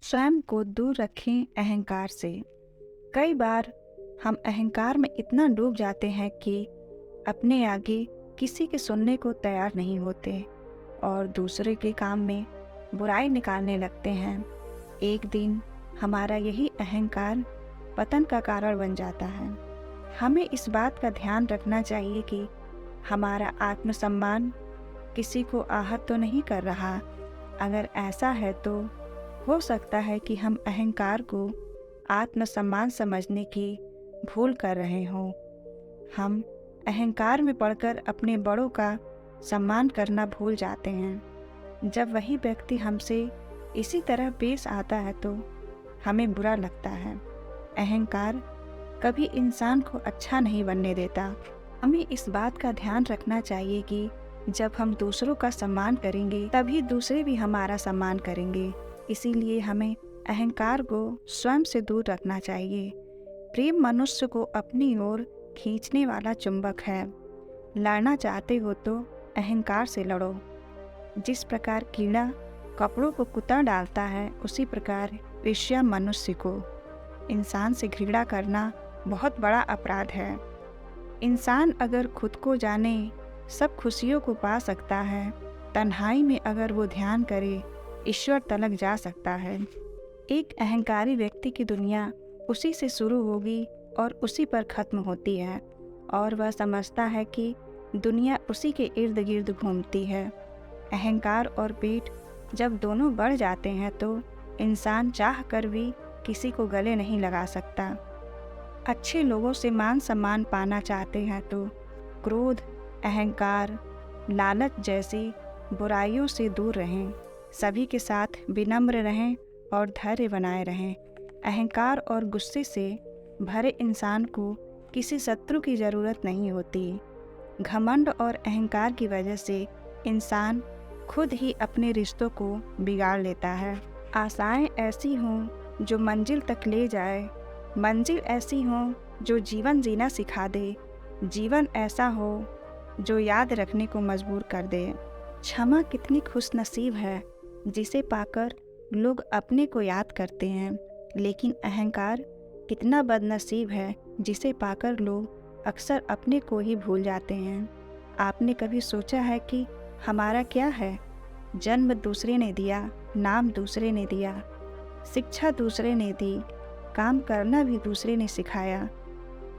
स्वयं को दूर रखें अहंकार से। कई बार हम अहंकार में इतना डूब जाते हैं कि अपने आगे किसी के सुनने को तैयार नहीं होते और दूसरे के काम में बुराई निकालने लगते हैं। एक दिन हमारा यही अहंकार पतन का कारण बन जाता है। हमें इस बात का ध्यान रखना चाहिए कि हमारा आत्मसम्मान किसी को आहत तो नहीं कर रहा। अगर ऐसा है तो हो सकता है कि हम अहंकार को आत्मसम्मान समझने की भूल कर रहे हों। हम अहंकार में पड़कर अपने बड़ों का सम्मान करना भूल जाते हैं। जब वही व्यक्ति हमसे इसी तरह पेश आता है तो हमें बुरा लगता है। अहंकार कभी इंसान को अच्छा नहीं बनने देता। हमें इस बात का ध्यान रखना चाहिए कि जब हम दूसरों का सम्मान करेंगे तभी दूसरे भी हमारा सम्मान करेंगे। इसीलिए हमें अहंकार को स्वयं से दूर रखना चाहिए। प्रेम मनुष्य को अपनी ओर खींचने वाला चुंबक है। लड़ना चाहते हो तो अहंकार से लड़ो। जिस प्रकार कीड़ा कपड़ों को कुतर डालता है, उसी प्रकार ईर्ष्या मनुष्य को। इंसान से घृणा करना बहुत बड़ा अपराध है। इंसान अगर खुद को जाने सब खुशियों को पा सकता है। तन्हाई में अगर वो ध्यान करे ईश्वर तलक जा सकता है। एक अहंकारी व्यक्ति की दुनिया उसी से शुरू होगी और उसी पर खत्म होती है और वह समझता है कि दुनिया उसी के इर्द गिर्द घूमती है। अहंकार और पेट जब दोनों बढ़ जाते हैं तो इंसान चाह कर भी किसी को गले नहीं लगा सकता। अच्छे लोगों से मान सम्मान पाना चाहते हैं तो क्रोध, अहंकार, लालच जैसी बुराइयों से दूर रहें। सभी के साथ विनम्र रहें और धैर्य बनाए रहें। अहंकार और गुस्से से भरे इंसान को किसी शत्रु की ज़रूरत नहीं होती। घमंड और अहंकार की वजह से इंसान खुद ही अपने रिश्तों को बिगाड़ लेता है। आशाएं ऐसी हों जो मंजिल तक ले जाए, मंजिल ऐसी हो जो जीवन जीना सिखा दे, जीवन ऐसा हो जो याद रखने को मजबूर कर दे। क्षमा कितनी खुशनसीब है जिसे पाकर लोग अपने को याद करते हैं, लेकिन अहंकार कितना बदनसीब है जिसे पाकर लोग अक्सर अपने को ही भूल जाते हैं। आपने कभी सोचा है कि हमारा क्या है? जन्म दूसरे ने दिया, नाम दूसरे ने दिया, शिक्षा दूसरे ने दी, काम करना भी दूसरे ने सिखाया।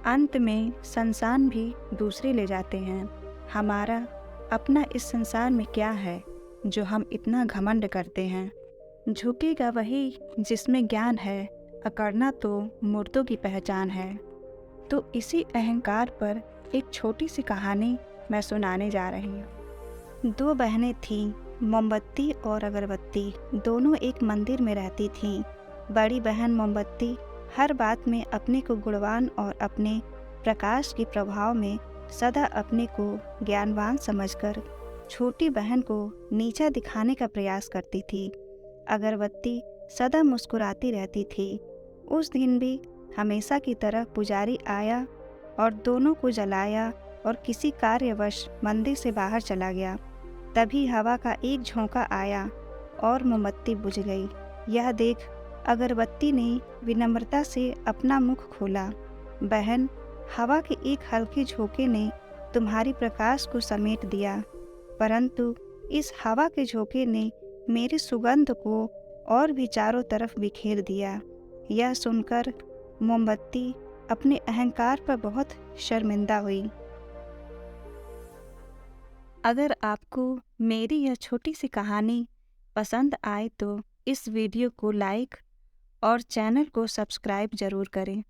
अंत में संसार भी दूसरे ले जाते हैं। हमारा अपना इस संसार में क्या है जो हम इतना घमंड करते हैं? झुकेगा वही जिसमें ज्ञान है, अकड़ना तो मूर्तों की पहचान है। तो इसी अहंकार पर एक छोटी सी कहानी मैं सुनाने जा रही हूँ। दो बहनें थीं, मोमबत्ती और अगरबत्ती। दोनों एक मंदिर में रहती थीं। बड़ी बहन मोमबत्ती हर बात में अपने को गुणवान और अपने प्रकाश के प्रभाव में सदा अपने को ज्ञानवान समझकर छोटी बहन को नीचा दिखाने का प्रयास करती थी। अगरबत्ती सदा मुस्कुराती रहती थी। उस दिन भी हमेशा की तरह पुजारी आया और दोनों को जलाया और किसी कार्यवश मंदिर से बाहर चला गया। तभी हवा का एक झोंका आया और मोमबत्ती बुझ गई। यह देख अगरबत्ती ने विनम्रता से अपना मुख खोला। बहन, हवा के एक हल्के झोंके ने तुम्हारी प्रकाश को समेट दिया, परंतु इस हवा के झोंके ने मेरी सुगंध को और भी चारों तरफ बिखेर दिया। यह सुनकर मोमबत्ती अपने अहंकार पर बहुत शर्मिंदा हुई। अगर आपको मेरी यह छोटी सी कहानी पसंद आए तो इस वीडियो को लाइक और चैनल को सब्सक्राइब ज़रूर करें।